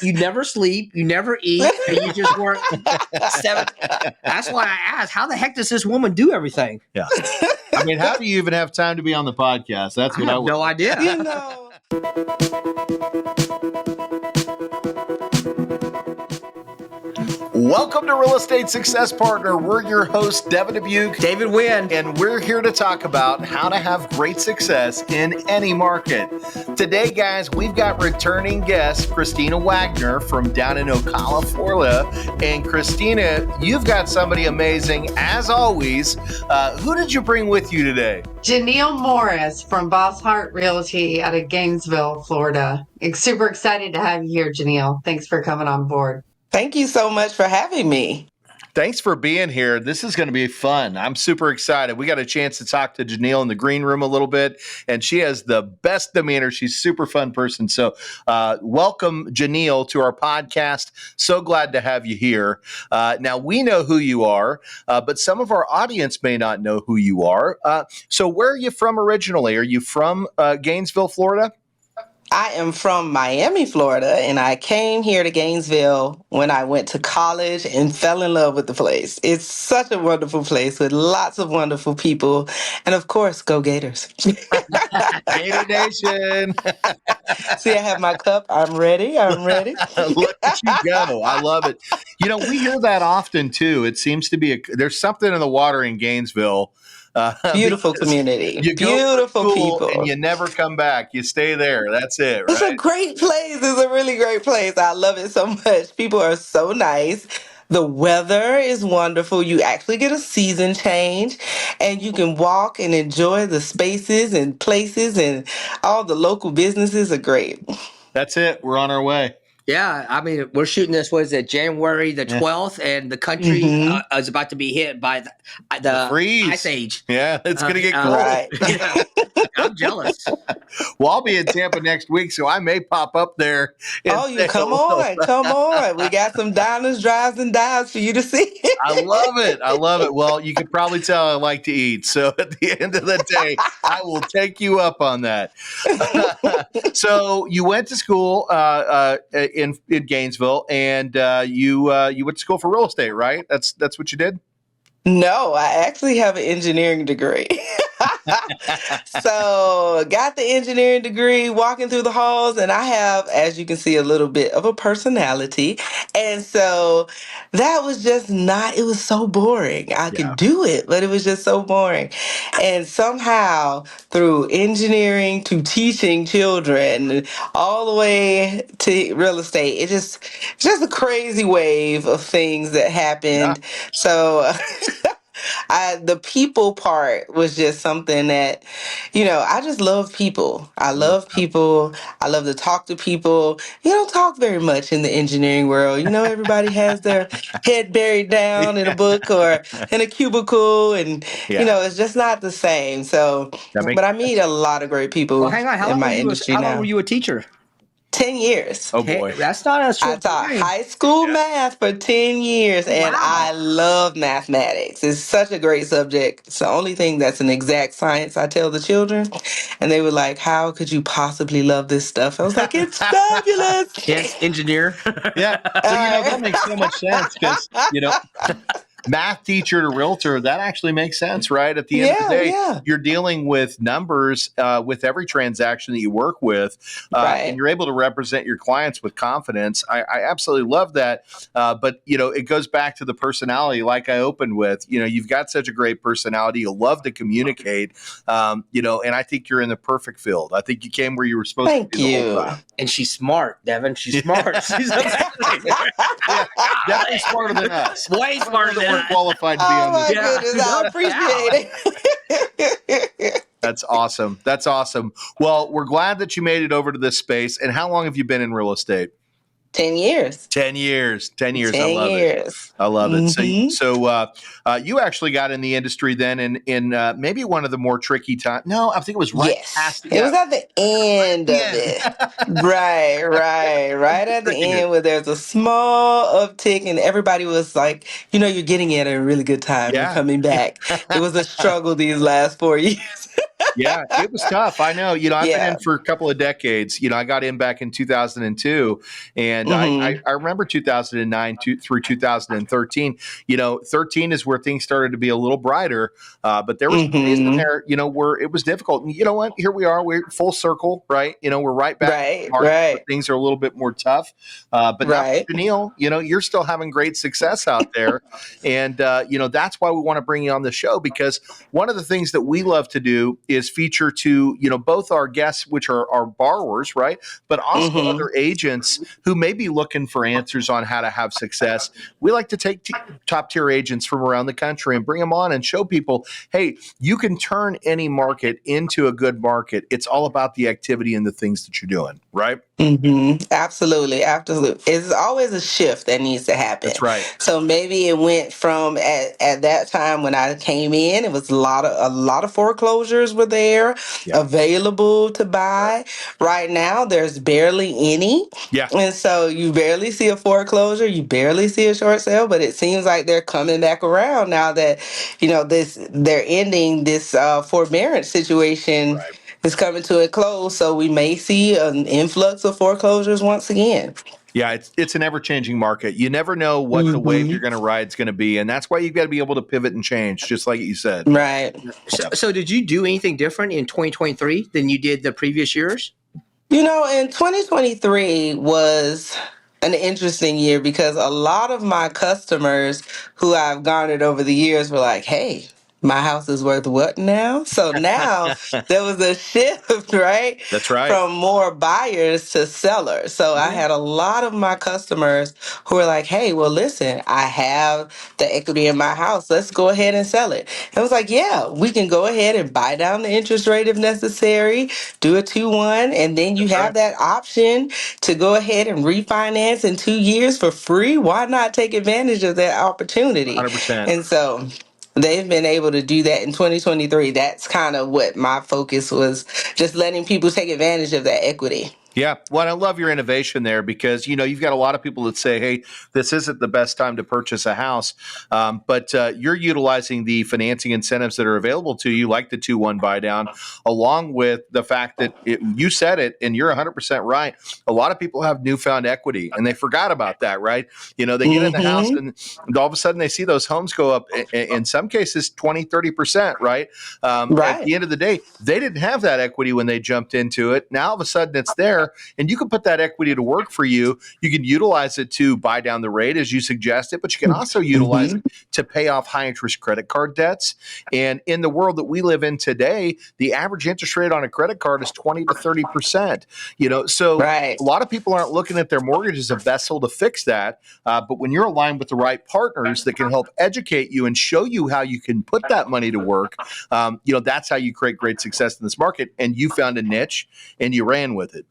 You never sleep, you never eat, and you just work 7. That's why I asked, how the heck does this woman do everything? Yeah. I mean, how do you even have time to be on the podcast? That's what I have no idea. You know. Welcome to Real Estate Success Partner. We're your hosts, Devin Dubuc David Nguyen. and we're here to talk about how to have great success in any market. Today, guys, we've got returning guest Christina Waggoner from down in Ocala, Florida. And Christina, you've got somebody amazing as always. Who did you bring with you today? Genile Morris from Bosshardt Realty out of Gainesville, Florida. Super excited to have you here, Genile. Thanks for coming on board. Thank you so much for having me. Thanks for being here. This is going to be fun. I'm super excited. We got a chance to talk to Genile in the green room a little bit, and she has the best demeanor. She's a super fun person. So welcome, Genile, to our podcast. So glad to have you here. Now, we know who you are, but some of our audience may not know who you are. So where are you from originally? Are you from Gainesville, Florida? I am from Miami, Florida, and I came here to Gainesville when I went to college and fell in love with the place. It's such a wonderful place with lots of wonderful people. And of course, go Gators. Gator Nation. See, I have my cup. I'm ready. Look at you go. I love it. You know, we hear that often too. It seems to be there's something in the water in Gainesville. Beautiful community. You go Beautiful people. And you never come back. You stay there. That's it, right? It's a great place. It's a really great place. I love it so much. People are so nice. The weather is wonderful. You actually get a season change and you can walk and enjoy the spaces and places, and all the local businesses are great. That's it. We're on our way. Yeah, I mean, we're shooting this, was it January the 12th, and the country is about to be hit by the freeze. ice age. Yeah, it's going to get cold. Right. Yeah. I'm jealous. Well, I'll be in Tampa next week, so I may pop up there. Oh, you come on. We got some diners, drives, and dives for you to see. I love it. Well, you can probably tell I like to eat. So at the end of the day, I will take you up on that. So you went to school in Gainesville, and you went to school for real estate, right? That's what you did? No, I actually have an engineering degree. So got the engineering degree, walking through the halls, and I have, as you can see, a little bit of a personality. And so that was just not, it was so boring. I could do it, but it was just so boring. And somehow through engineering to teaching children all the way to real estate, it's just a crazy wave of things that happened. Yeah. So the people part was just something that, I just love people. I love people. I love to talk to people. You don't talk very much in the engineering world. Everybody has their head buried down in a book or in a cubicle, and, it's just not the same. So, but I meet a lot of great people well, hang on. How in my long industry how now. long were you a teacher? 10 years. Oh, boy. That's not a short I taught time. high school math for 10 years, and I love mathematics. It's such a great subject. It's the only thing that's an exact science, I tell the children. And they were like, how could you possibly love this stuff? I was like, it's fabulous. Yes, engineer. Yeah. So, that makes so much sense because, math teacher to realtor, that actually makes sense, right? At the end of the day, you're dealing with numbers with every transaction that you work with, and you're able to represent your clients with confidence. I absolutely love that. But, it goes back to the personality like I opened with. You've got such a great personality. You love to communicate, and I think you're in the perfect field. I think you came where you were supposed to be the whole time. And she's smart, Devin. She's smart. She's definitely smarter than us. Way smarter than us. Qualified to be on this. Oh my goodness, I appreciate it. That's awesome. Well, we're glad that you made it over to this space. And how long have you been in real estate? 10 years. 10 years. 10 years. 10 I love years. it. I love it. Mm-hmm. So you actually got in the industry then in maybe one of the more tricky times. No, I think it was right past. It was at the end of it. Right at the end where there's a small uptick and everybody was like, you're getting in at a really good time. You're coming back. It was a struggle these last 4 years. Yeah, it was tough. I know. I've been in Yeah. for a couple of decades. I got in back in 2002, and Mm-hmm. I remember 2009 through 2013. 13 is where things started to be a little brighter, but there were some days in Mm-hmm. there, where it was difficult. And you know what? Here we are. We're full circle, right? We're right back in Right. the market where Right. things are a little bit more tough. But now Right. for Janelle, you're still having great success out there, and that's why we want to bring you on the show, because one of the things that we love to do is feature to both our guests, which are our borrowers, right, but also Mm-hmm. other agents who may be looking for answers on how to have success. We like to take top tier agents from around the country and bring them on and show people, hey, you can turn any market into a good market. It's all about the activity and the things that you're doing, right? Mm-hmm. Absolutely, absolutely. It's always a shift that needs to happen. That's right. So maybe it went from at that time when I came in, it was a lot of foreclosures were there Yeah. available to buy. Right now, there's barely any. Yeah. And so you barely see a foreclosure, you barely see a short sale, but it seems like they're coming back around now that, they're ending this forbearance situation Right. is coming to a close, so we may see an influx of foreclosures once again. Yeah, it's an ever changing market. You never know what the wave Hmm. you're going to ride is going to be, and that's why you've got to be able to pivot and change, just like you said. Right. So did you do anything different in 2023 than you did the previous years? In 2023 was an interesting year because a lot of my customers who I've garnered over the years were like, hey, my house is worth what now? So now there was a shift, right? That's right. From more buyers to sellers. So I Yeah. had a lot of my customers who were like, hey, well, listen, I have the equity in my house. Let's go ahead and sell it. And I was like, yeah, we can go ahead and buy down the interest rate if necessary, do a 2-1, and then you That's have right. that option to go ahead and refinance in 2 years for free. Why not take advantage of that opportunity? 100%. And so they've been able to do that in 2023. That's kind of what my focus was, just letting people take advantage of that equity. Yeah. Well, I love your innovation there because, you've got a lot of people that say, hey, this isn't the best time to purchase a house. But you're utilizing the financing incentives that are available to you, like the 2-1 buy down, along with the fact that you said it, and you're 100% right. A lot of people have newfound equity and they forgot about that, right? They get in the house Mm-hmm. and all of a sudden they see those homes go up in some cases 20-30%, right? At Right. the end of the day, they didn't have that equity when they jumped into it. Now all of a sudden it's there, and you can put that equity to work for you. You can utilize it to buy down the rate as you suggested, but you can also utilize Mm-hmm. it to pay off high interest credit card debts. And in the world that we live in today, the average interest rate on a credit card is 20-30%. So Right. a lot of people aren't looking at their mortgage as a vessel to fix that. But when you're aligned with the right partners that can help educate you and show you how you can put that money to work, that's how you create great success in this market. And you found a niche and you ran with it.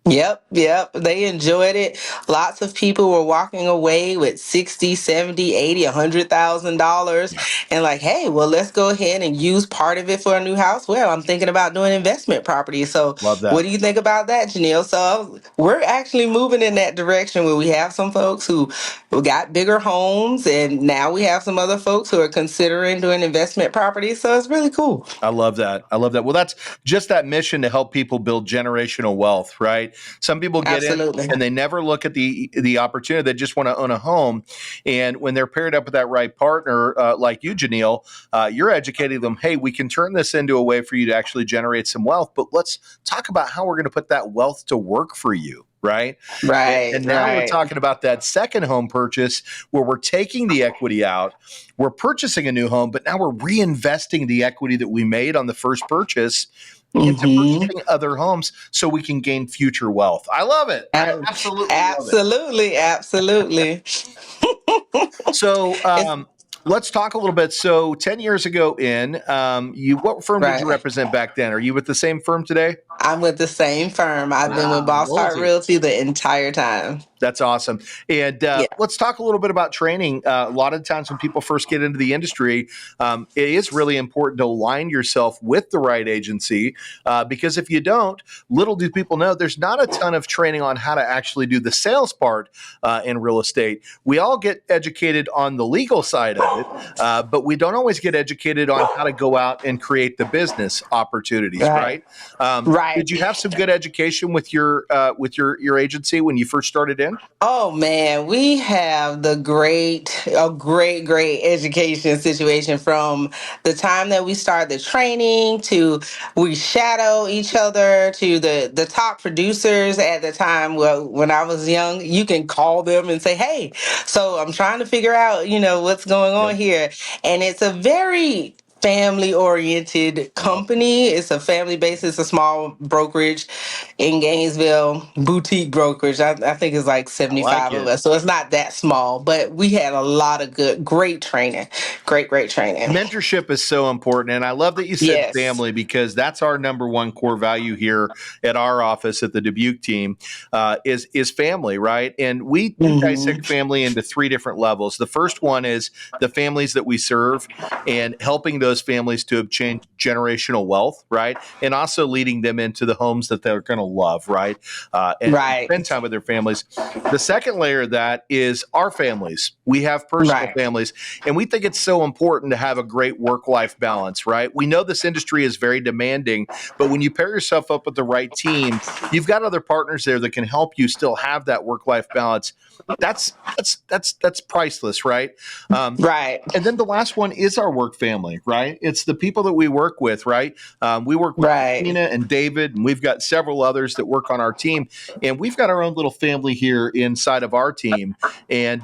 Yep. They enjoyed it. Lots of people were walking away with 60, 70, 80, $100,000 Yeah. and like, hey, well, let's go ahead and use part of it for a new house. Well, I'm thinking about doing investment property. So Love what that. do you think about that, Janelle? So we're actually moving in that direction where we have some folks who got bigger homes, and now we have some other folks who are considering doing investment property. So it's really cool. I love that. I love that. Well, that's just that mission to help people build generational wealth, right? Some people get in Absolutely. and they never look at the opportunity. They just want to own a home, and when they're paired up with that right partner, like you, Janelle, you're educating them. Hey, we can turn this into a way for you to actually generate some wealth, but let's talk about how we're going to put that wealth to work for you. Right. Right. And now we're Right. talking about that second home purchase where we're taking the equity out, we're purchasing a new home, but now we're reinvesting the equity that we made on the first purchase into Mm-hmm. purchasing other homes so we can gain future wealth. I love it. I absolutely love it. Absolutely, absolutely. So It's let's talk a little bit. So 10 years ago what firm did you right. represent back then? Are you with the same firm today? I'm with the same firm. I've been with Wow, Bosshardt royalty. Realty the entire time. That's awesome. And let's talk a little bit about training. A lot of times when people first get into the industry, it is really important to align yourself with the right agency because if you don't, little do people know, there's not a ton of training on how to actually do the sales part in real estate. We all get educated on the legal side of it, but we don't always get educated on how to go out and create the business opportunities, right? Right. Did you have some good education with your agency when you first started in? Oh man, we have a great education situation from the time that we start the training to we shadow each other to the top producers at the time. Well, when I was young, you can call them and say, "Hey, so I'm trying to figure out, what's going on here," and it's a very family oriented company. It's a family base. It's a small brokerage in Gainesville, boutique brokerage. I think it's like 75 of us. So it's not that small, but we had a lot of great training. Great training. Mentorship is so important. And I love that you said family because that's our number one core value here at our office at the Dubuc team is family, right? And we dissect family into three different levels. The first one is the families that we serve and helping those families to obtain generational wealth, right? And also leading them into the homes that they're going to love, right? And spend time with their families. The second layer of that is our families. We have personal families, and we think it's so important to have a great work-life balance, right? We know this industry is very demanding, but when you pair yourself up with the right team, you've got other partners there that can help you still have that work-life balance. That's priceless, right? And then the last one is our work family, right? It's the people that we work with, right? We work with Christina and David, and we've got several others that work on our team, and we've got our own little family here inside of our team. And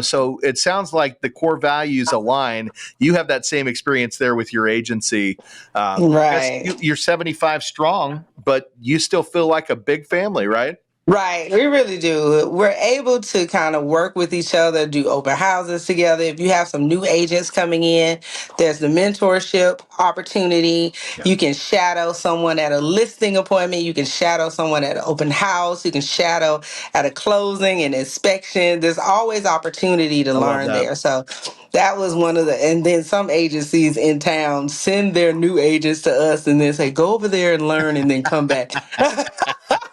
so it sounds like the core values align. You have that same experience there with your agency. You're 75 strong, but you still feel like a big family, right? Right, we really do. We're able to kind of work with each other, do open houses together. If you have some new agents coming in, there's the mentorship opportunity. Yeah. You can shadow someone at a listing appointment. You can shadow someone at an open house. You can shadow at a closing and inspection. There's always opportunity to learn there. So that was one of and then some agencies in town send their new agents to us and then say, go over there and learn and then come back.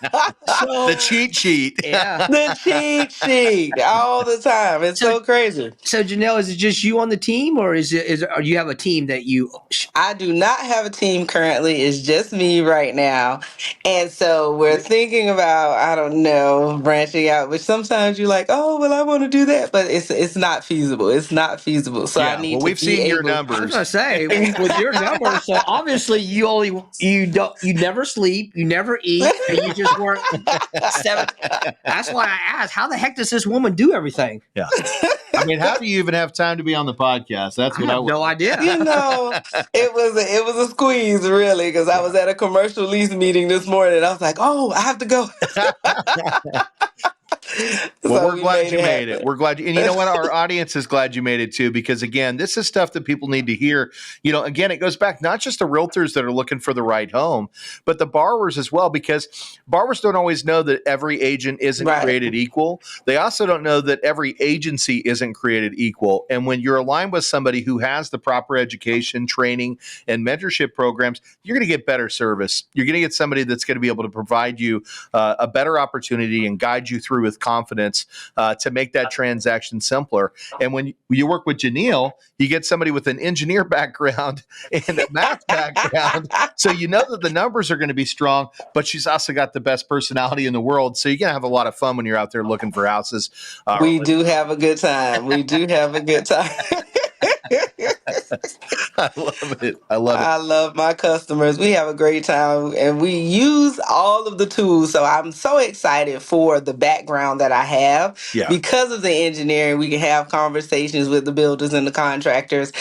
The cheat sheet. Yeah. The cheat sheet all the time. It's so crazy. So Genile, is it just you on the team or or you have a team that you I do not have a team currently. It's just me right now. And so we're thinking about, I don't know, branching out, which sometimes you're like, oh, well, I want to do that, but it's not feasible. It's not feasible. So I need to we've seen your numbers. I was gonna say with your numbers, so obviously you never sleep, you never eat, and you just work 7. That's why I asked, how the heck does this woman do everything? Yeah. I mean, how do you even have time to be on the podcast? That's what I have no idea. It was a squeeze, really, because I was at a commercial lease meeting this morning. I was like, oh, I have to go. Well, we're glad you made it. We're glad and you know what? Our audience is glad you made it too, because again, this is stuff that people need to hear. Again, it goes back not just to realtors that are looking for the right home, but the borrowers as well, because borrowers don't always know that every agent isn't created equal. They also don't know that every agency isn't created equal. And when you're aligned with somebody who has the proper education, training, and mentorship programs, you're going to get better service. You're going to get somebody that's going to be able to provide you a better opportunity and guide you through with confidence to make that transaction simpler. And when you work with Genile, you get somebody with an engineer background and a math background. So you know that the numbers are going to be strong, but she's also got the best personality in the world. So you're going to have a lot of fun when you're out there looking for houses. We do have a good time. We do have a good time. I love it. I love my customers. We have a great time and we use all of the tools. So I'm so excited for the background that I have. Because of the engineering, we can have conversations with the builders and the contractors.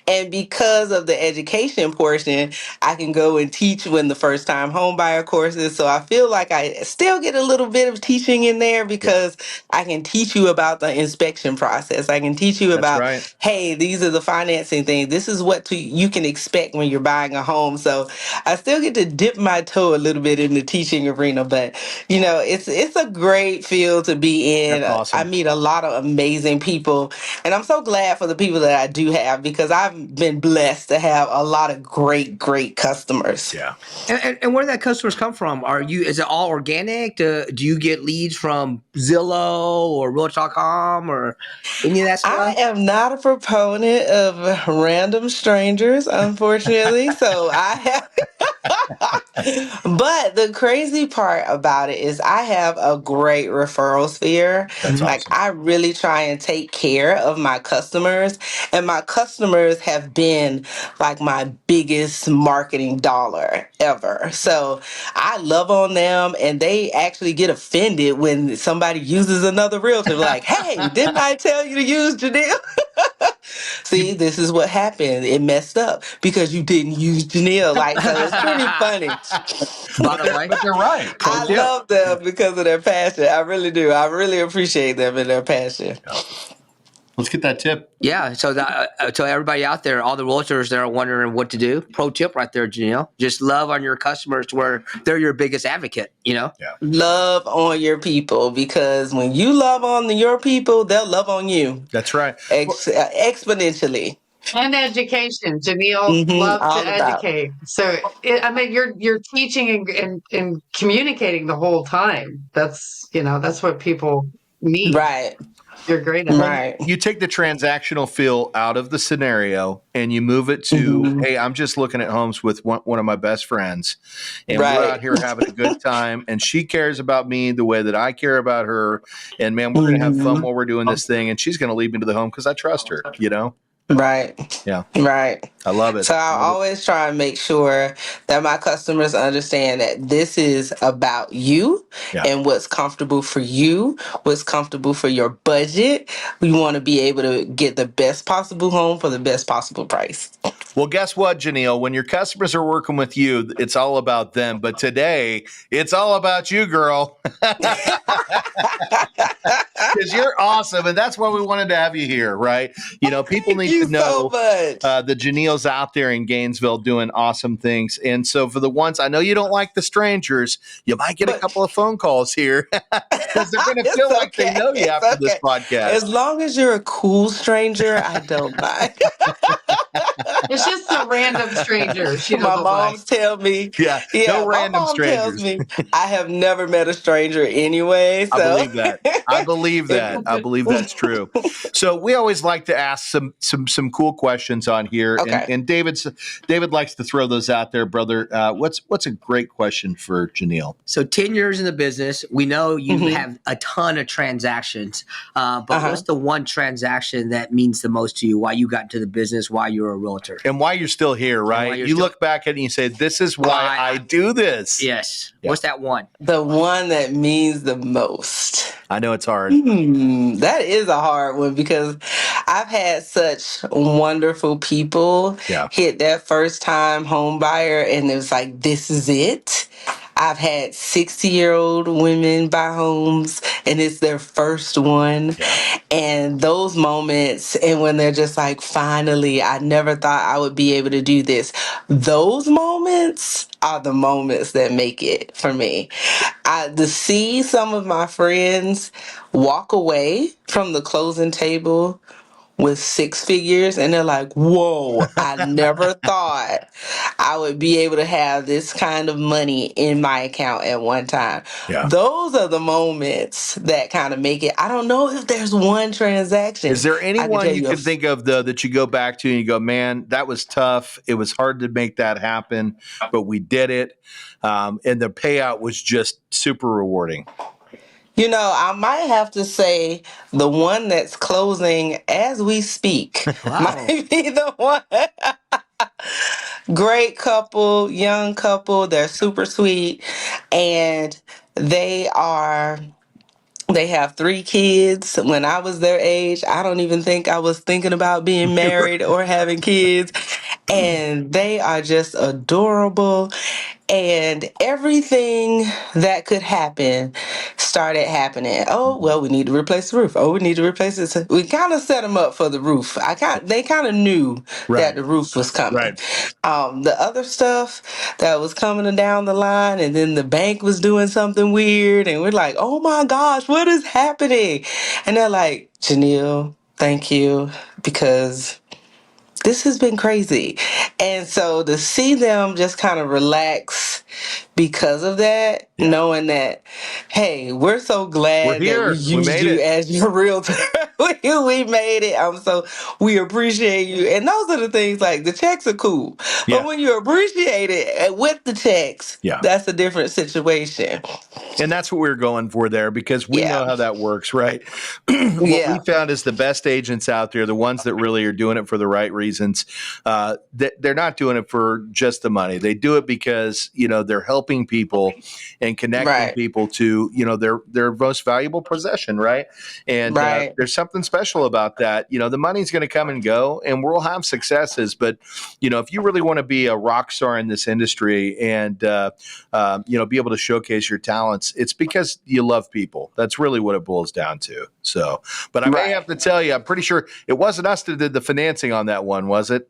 And because of the education portion, I can go and teach when the first time home buyer courses. So I feel like I still get a little bit of teaching in there because I can teach you about the inspection process. I can teach you about, hey, these are the financing things me. This is what you can expect when you're buying a home. So I still get to dip my toe a little bit in the teaching arena, but it's a great field to be in. That's awesome. I meet a lot of amazing people, and I'm so glad for the people that I do have, because I've been blessed to have a lot of great customers. Yeah. And where do that customers come from? Is it all organic? Do you get leads from Zillow or Realtor.com or any of that stuff? I am not a proponent of random strangers, unfortunately. So I have. But the crazy part about it is I have a great referral sphere. That's Like, awesome. I really try and take care of my customers, and my customers have been like my biggest marketing dollar ever. So I love on them, and they actually get offended when somebody uses another realtor. Like, hey, didn't I tell you to use Genile? See, this is what happened. It messed up because you didn't use Genile. Like, so it's pretty funny. By the way, But they're right. I love them because of their passion. I really do. I really appreciate them and their passion. Let's get that tip. yeah. So everybody out there, all the realtors that are wondering what to do, pro tip right there, Genile. Just love on your customers to where they're your biggest advocate. Yeah. Love on your people, because when you love on your people, they'll love on you. That's right. Exponentially. And education. Genile loves all to about. educate. So, you're teaching and communicating the whole time. That's what people need. Right. You're great at it. Right. You take the transactional feel out of the scenario and you move it to, hey, I'm just looking at homes with one of my best friends, and we're out here having a good time, and she cares about me the way that I care about her, and man, we're going to have fun while we're doing this thing, and she's going to lead me to the home because I trust her, Right. Yeah. Right. I love it. So I always try and make sure that my customers understand that this is about you and what's comfortable for you, what's comfortable for your budget. We want to be able to get the best possible home for the best possible price. Well, guess what, Genile? When your customers are working with you, it's all about them. But today, it's all about you, girl. Because you're awesome, and that's why we wanted to have you here, right? People need to know the Genile's out there in Gainesville doing awesome things. And so for the ones, I know you don't like the strangers, you might get a couple of phone calls here because they're going to feel like they know you after this podcast. As long as you're a cool stranger, I don't mind. It's just a random stranger. My mom tell me, no random my mom strangers. tells me I have never met a stranger anyway. So. I believe that. I believe that's true. So we always like to ask some cool questions on here, and David likes to throw those out there, brother. What's a great question for Genile? So 10 years in the business, we know you have a ton of transactions, but what's the one transaction that means the most to you? Why you got into the business? Why you're a realtor? And why you're still here, right? You look back at it and you say, this is why I do this. Yes. Yeah. What's that one? The one that means the most. I know it's hard. That is a hard one, because I've had such wonderful people hit that first time home buyer, and it was like, this is it. I've had 60-year-old women buy homes, and it's their first one. And those moments, and when they're just like, finally, I never thought I would be able to do this. Those moments are the moments that make it for me. To see some of my friends walk away from the closing table with 6 figures, and they're like, whoa, I never thought I would be able to have this kind of money in my account at one time. Those are the moments that kind of make it. I don't know if there's one transaction. Is there anyone you can think of that you go back to and you go, man, that was tough. It was hard to make that happen, but we did it. And the payout was just super rewarding. I might have to say the one that's closing as we speak might be the one. Great couple, young couple. They're super sweet, and they have 3 kids. When I was their age, I don't even think I was thinking about being married or having kids. And they are just adorable. And everything that could happen started happening. Oh, well, we need to replace the roof. Oh, we need to replace this. We kind of set them up for the roof. They kind of knew that the roof was coming. Right. The other stuff that was coming down the line, and then the bank was doing something weird, and we're like, oh my gosh, what is happening? And they're like, Genile, thank you, because this has been crazy. And so to see them just kind of relax because of that, knowing that, hey, we're so glad that we used you as your realtor. we made it. We appreciate you. And those are the things, like, the checks are cool. But when you appreciate it with the checks, that's a different situation. And that's what we're going for there, because we know how that works, right? What we found is the best agents out there, the ones that really are doing it for the right reasons, they're not doing it for just the money. They do it because, they're helping people and connecting people to, their most valuable possession, right? And there's something special about that. The money's going to come and go, and we'll have successes. But, if you really want to be a rock star in this industry and, be able to showcase your talents, it's because you love people. That's really what it boils down to. So, but I may have to tell you, I'm pretty sure it wasn't us that did the financing on that one, was it?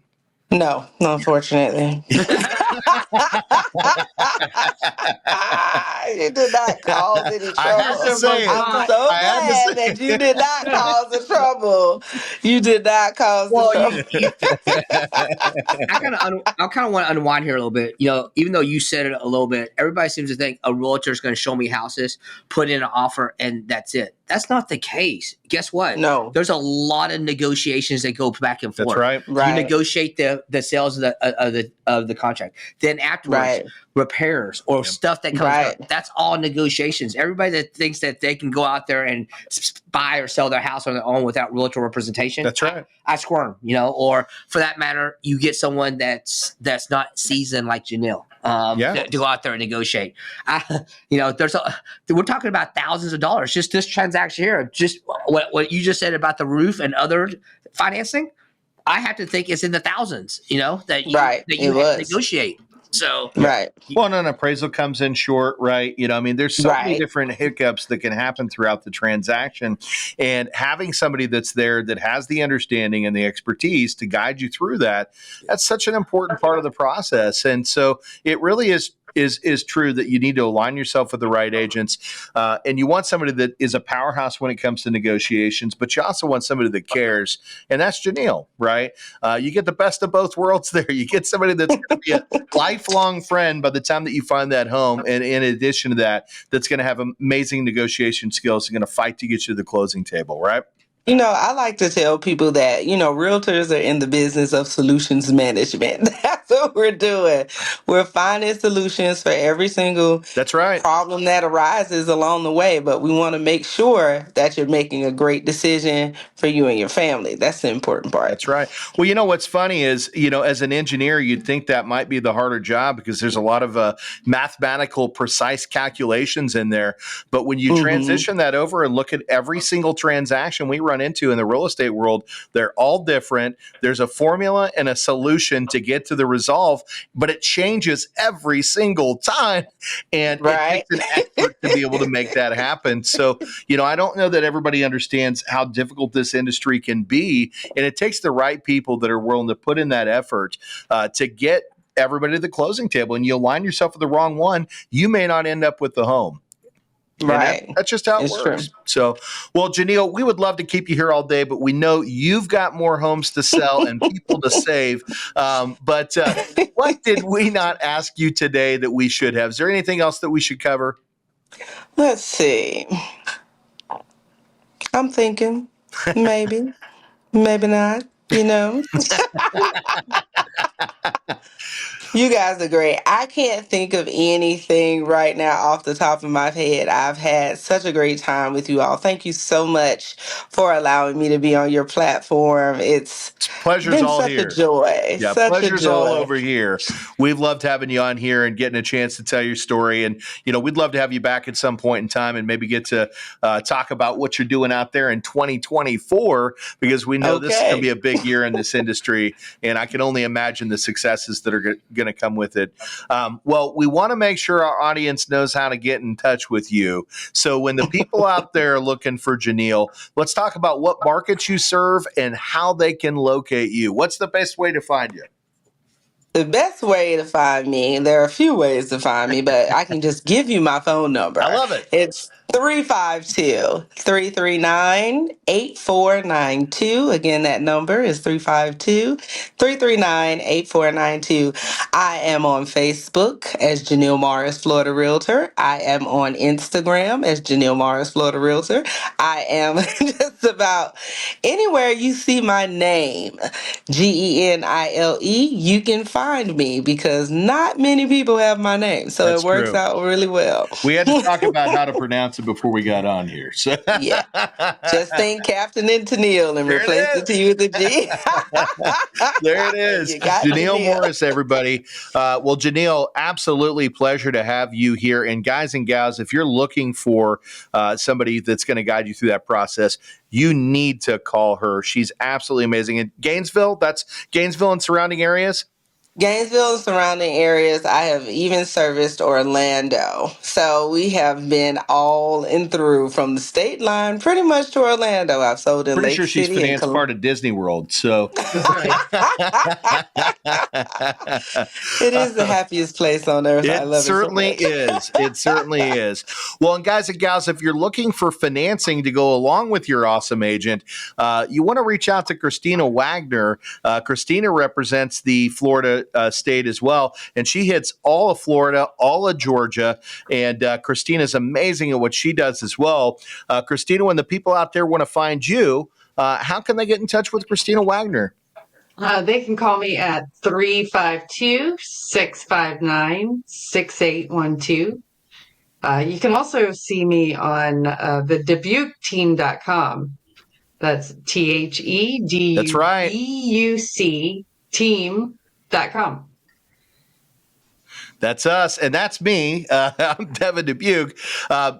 No, unfortunately. You did not cause any trouble. I'm so glad that you did not cause the trouble. You did not cause the trouble. I kind of want to unwind here a little bit. Even though you said it a little bit, everybody seems to think a realtor is going to show me houses, put in an offer, and that's it. That's not the case. Guess what? No. There's a lot of negotiations that go back and forth. That's right. You negotiate the sales of the contract. Then afterwards, repairs or stuff that comes up. That's all negotiations. Everybody that thinks that they can go out there and buy or sell their house on their own without realtor representation. That's right. I squirm, or for that matter, you get someone that's not seasoned like Genile. To go out there and negotiate. We're talking about thousands of dollars. Just this transaction here, just what you just said about the roof and other financing, I have to think it's in the thousands, that you have to negotiate. So, Well, an appraisal comes in short, right? There's so many different hiccups that can happen throughout the transaction, and having somebody that's there that has the understanding and the expertise to guide you through that's such an important part of the process. And so it really is true that you need to align yourself with the right agents, and you want somebody that is a powerhouse when it comes to negotiations, but you also want somebody that cares, and that's Genile, right? You get the best of both worlds there. You get somebody that's going to be a lifelong friend by the time that you find that home, and in addition to that, that's going to have amazing negotiation skills and going to fight to get you to the closing table, right? I like to tell people that, realtors are in the business of solutions management. That's what we're doing. We're finding solutions for every single problem that arises along the way. But we want to make sure that you're making a great decision for you and your family. That's the important part. That's right. Well, what's funny is, as an engineer, you'd think that might be the harder job because there's a lot of mathematical, precise calculations in there. But when you transition that over and look at every single transaction we run into in the real estate world, they're all different. There's a formula and a solution to get to the resolve, but it changes every single time. And it takes an expert to be able to make that happen. So, I don't know that everybody understands how difficult this industry can be. And it takes the right people that are willing to put in that effort to get everybody to the closing table. And you align yourself with the wrong one, you may not end up with the home. Right. That's just how it works. True. So, well, Genile, we would love to keep you here all day, but we know you've got more homes to sell and people to save. But what did we not ask you today that we should have? Is there anything else that we should cover? Let's see. I'm thinking maybe not, You guys are great. I can't think of anything right now off the top of my head. I've had such a great time with you all. Thank you so much for allowing me to be on your platform. It's pleasure's all such here. A joy. Yeah, such pleasure's a joy. all over here. We've loved having you on here and getting a chance to tell your story. And, we'd love to have you back at some point in time and maybe get to talk about what you're doing out there in 2024, because we know this is going to be a big year in this industry. And I can only imagine the successes that are going going to come with it. Well, we want to make sure our audience knows how to get in touch with you. So when the people out there are looking for Genile, let's talk about what markets you serve and how they can locate you. What's the best way to find you? The best way to find me, there are a few ways to find me, but I can just give you my phone number. I love it. It's 352-339-8492. Again, that number is 352-339-8492. I am on Facebook as Genile Morris, Florida Realtor. I am on Instagram as Genile Morris, Florida Realtor. I am just about anywhere you see my name, Genile, you can find me because not many people have my name. So That's it works true. out really well. We had to talk about how to pronounce it before we got on here. So yeah. Just think Captain and Tennille and replace the T with the G. There it is. Genile Morris, everybody. Well, Genile, absolutely pleasure to have you here. And guys and gals, if you're looking for somebody that's going to guide you through that process, you need to call her. She's absolutely amazing. And Gainesville, that's Gainesville and surrounding areas? Gainesville and surrounding areas. I have even serviced Orlando. So we have been all and through from the state line pretty much to Orlando. I've sold in Lake City. Pretty sure she's financed part of Disney World. So it is the happiest place on earth. I love it. Certainly is. It certainly is. Well, and guys and gals, if you're looking for financing to go along with your awesome agent, you want to reach out to Christina Waggoner. Christina represents the Florida state as well, and she hits all of Florida, all of Georgia, and Christina's amazing at what she does as well. Christina, when the people out there want to find you, how can they get in touch with Christina Waggoner? They can call me at 352-659-6812. You can also see me on the devotee.com. That's THEDUBEUC That's right. team.com. That's us, and that's me. I'm Devin Dubuc.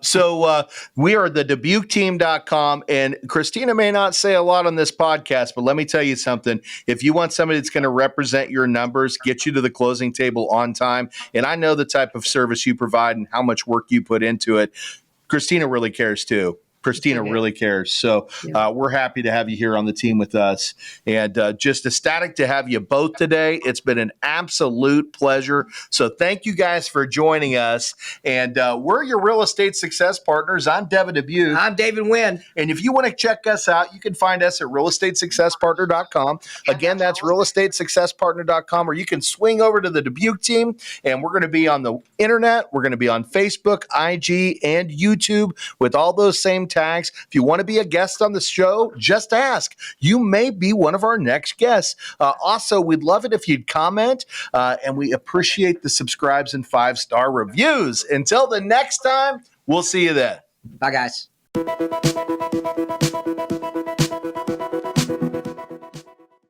So we are the devotee.com, and Christina may not say a lot on this podcast, but let me tell you something. If you want somebody that's going to represent your numbers, get you to the closing table on time, and I know the type of service you provide and how much work you put into it, Christina really cares too. Christina really cares. So we're happy to have you here on the team with us, and just ecstatic to have you both today. It's been an absolute pleasure. So thank you guys for joining us. And we're your real estate success partners. I'm Devin Dubuc. I'm David Nguyen. And if you want to check us out, you can find us at realestatesuccesspartner.com. Again, that's realestatesuccesspartner.com, or you can swing over to the Dubuc team, and we're going to be on the internet. We're going to be on Facebook, IG, and YouTube with all those same tags. If you want to be a guest on the show, just ask. You may be one of our next guests. Also, we'd love it if you'd comment, and we appreciate the subscribes and 5-star reviews. Until the next time, we'll see you then. Bye, guys.